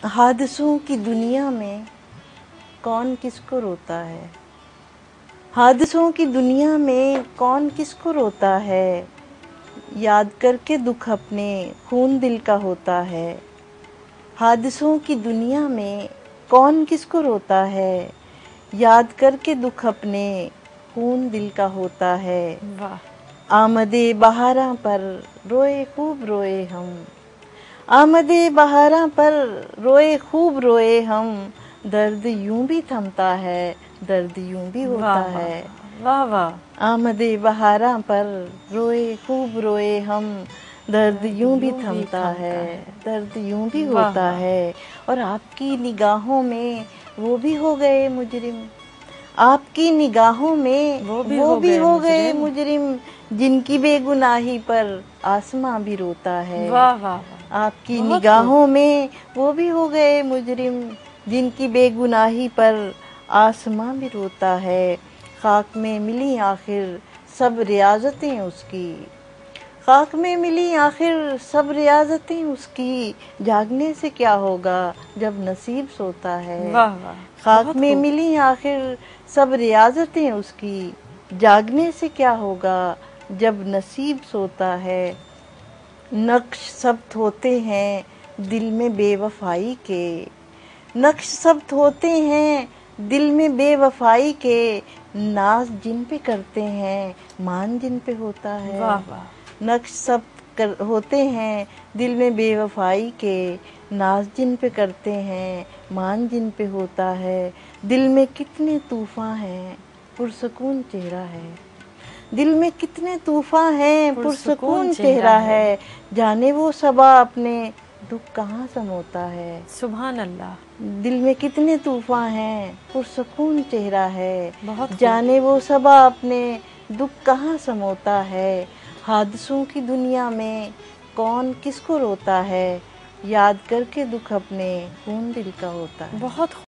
हादसों की दुनिया में कौन किसको रोता है। हादसों की दुनिया में कौन किसको रोता है। याद करके दुख अपने खून दिल का होता है। हादसों की दुनिया में कौन किसको रोता है। याद करके दुख अपने खून दिल का होता है। वाह। आमदे बहारा पर रोए खूब रोए हम। आमदे बहारा पर रोए खूब रोए हम। दर्द यूं भी थमता है, दर्द यूं भी होता वाह वाह है। वाह वाह। आमदे बहारा पर रोए खूब रोए हम। दर्द यूं भी यूं भी थमता है, थमता दर्द यूं भी वाह होता वाह। है। और आपकी निगाहों में वो भी हो गए मुजरिम। आपकी निगाहों में वो वो भी हो गए मुजरिम। मुजरिम। जिनकी बेगुनाही पर आसमां भी रोता है। वाह वाह वाह। आपकी बहुत खूब। निगाहों में वो भी हो गए मुजरिम। जिनकी बेगुनाही पर आसमां भी रोता है। खाक में मिली आखिर सब रियाजतें उसकी। खाक में मिली आखिर सब रियाजतें उसकी। जागने से क्या होगा जब नसीब सोता है। वाह वाह। खाक बहुत में खूब। मिली आखिर सब रियाजतें उसकी। जागने से क्या होगा जब नसीब सोता है। नक्श सब होते हैं दिल में बेवफाई के। नक्श सब होते हैं दिल में बेवफाई के। नाज जिन पे करते हैं मान जिन पे होता है। वाह वाह। नक्श सब होते हैं दिल में बेवफाई के। नाज जिन पे करते हैं मान जिन पे होता है। दिल में कितने तूफान हैं पुरसुकून चेहरा है। दिल में कितने तूफान हैं पुरसुकून पुरसुकून चेहरा चेहरा है। है। जाने वो सबा अपने दुख कहाँ समोता है। सुभान अल्लाह। दिल में कितने तूफान हैं पुरसुकून चेहरा है। बहुत खूब। जाने वो सबा अपने दुख कहाँ समोता है। हादसों की दुनिया में कौन किसको रोता है। याद करके दुख अपने खून दिल का होता है। बहुत